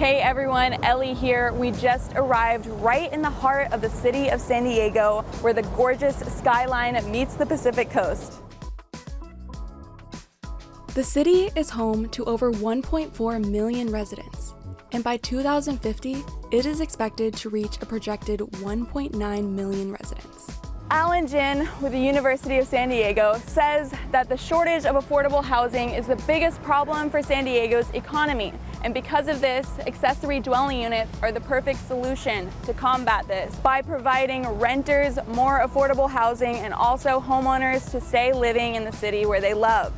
Hey everyone, Ellie here. We just arrived right in the heart of the city of San Diego, where the gorgeous skyline meets the Pacific coast. The city is home to over 1.4 million residents, and by 2050, it is expected to reach a projected 1.9 million residents. Alan Jin with the University of San Diego says that the shortage of affordable housing is the biggest problem for San Diego's economy. And because of this, accessory dwelling units are the perfect solution to combat this by providing renters more affordable housing and also homeowners to stay living in the city where they love.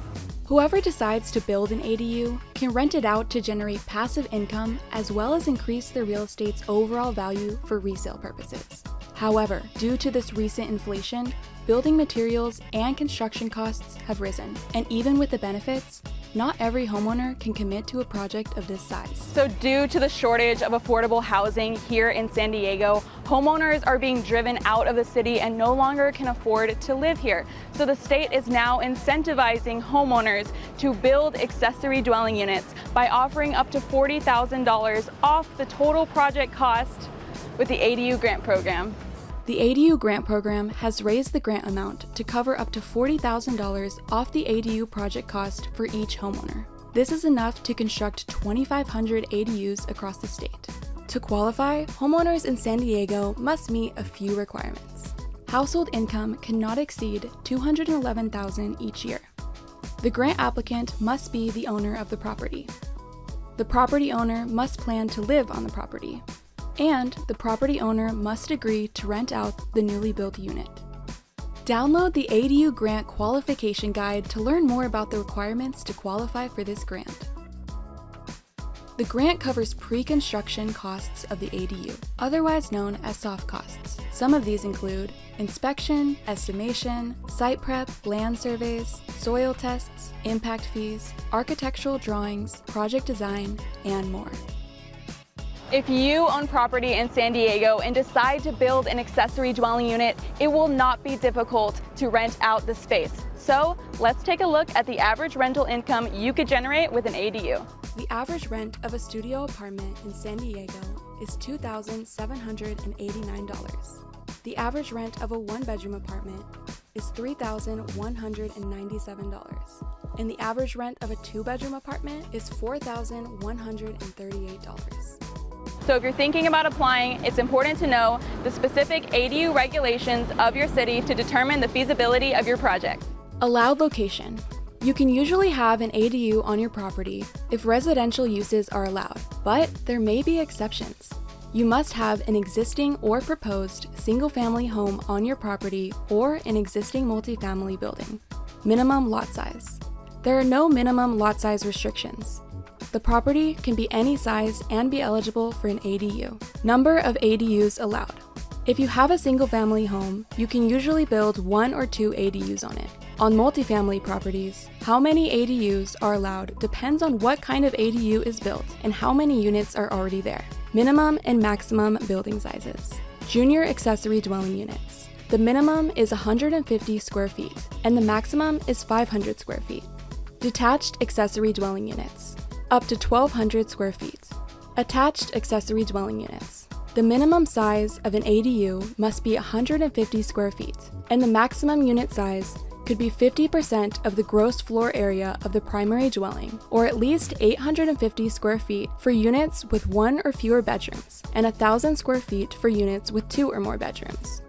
Whoever decides to build an ADU can rent it out to generate passive income as well as increase their real estate's overall value for resale purposes. However, due to this recent inflation, building materials and construction costs have risen, and even with the benefits, not every homeowner can commit to a project of this size. So due to the shortage of affordable housing here in San Diego, homeowners are being driven out of the city and no longer can afford to live here. So the state is now incentivizing homeowners to build accessory dwelling units by offering up to $40,000 off the total project cost with the ADU grant program. The ADU grant program has raised the grant amount to cover up to $40,000 off the ADU project cost for each homeowner. This is enough to construct 2,500 ADUs across the state. To qualify, homeowners in San Diego must meet a few requirements. Household income cannot exceed $211,000 each year. The grant applicant must be the owner of the property. The property owner must plan to live on the property. And the property owner must agree to rent out the newly built unit. Download the ADU Grant Qualification Guide to learn more about the requirements to qualify for this grant. The grant covers pre-construction costs of the ADU, otherwise known as soft costs. Some of these include inspection, estimation, site prep, land surveys, soil tests, impact fees, architectural drawings, project design, and more. If you own property in San Diego and decide to build an accessory dwelling unit, it will not be difficult to rent out the space. So let's take a look at the average rental income you could generate with an ADU. The average rent of a studio apartment in San Diego is $2,789. The average rent of a one-bedroom apartment is $3,197. And the average rent of a two-bedroom apartment is $4,138. So if you're thinking about applying, it's important to know the specific ADU regulations of your city to determine the feasibility of your project. Allowed location. You can usually have an ADU on your property if residential uses are allowed, but there may be exceptions. You must have an existing or proposed single-family home on your property or an existing multifamily building. Minimum lot size. There are no minimum lot size restrictions. The property can be any size and be eligible for an ADU. Number of ADUs allowed. If you have a single-family home, you can usually build 1 or 2 ADUs on it. On multifamily properties, how many ADUs are allowed depends on what kind of ADU is built and how many units are already there. Minimum and maximum building sizes. Junior accessory dwelling units. The minimum is 150 square feet, and the maximum is 500 square feet. Detached accessory dwelling units. Up to 1,200 square feet. Attached accessory dwelling units. The minimum size of an ADU must be 150 square feet, and the maximum unit size could be 50% of the gross floor area of the primary dwelling, or at least 850 square feet for units with 1 or fewer bedrooms, and 1,000 square feet for units with 2 or more bedrooms.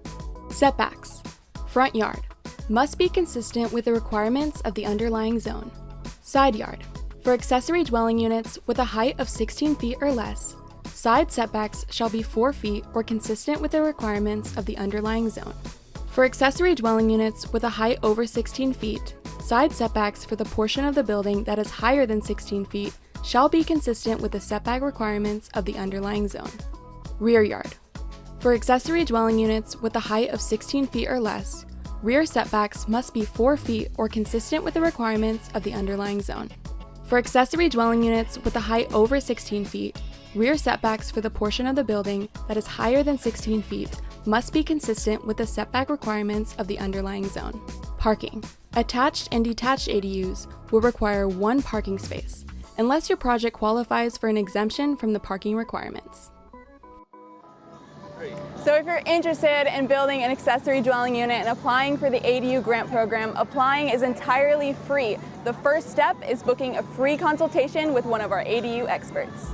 Setbacks. Front yard. Must be consistent with the requirements of the underlying zone. Side yard. For accessory dwelling units with a height of 16 feet or less, side setbacks shall be 4 feet or consistent with the requirements of the underlying zone. For accessory dwelling units with a height over 16 feet, side setbacks for the portion of the building that is higher than 16 feet shall be consistent with the setback requirements of the underlying zone. Rear yard. For accessory dwelling units with a height of 16 feet or less, rear setbacks must be 4 feet or consistent with the requirements of the underlying zone. For accessory dwelling units with a height over 16 feet, rear setbacks for the portion of the building that is higher than 16 feet must be consistent with the setback requirements of the underlying zone. Parking. Attached and detached ADUs will require 1 parking space, unless your project qualifies for an exemption from the parking requirements. So if you're interested in building an accessory dwelling unit and applying for the ADU grant program, applying is entirely free. The first step is booking a free consultation with one of our ADU experts.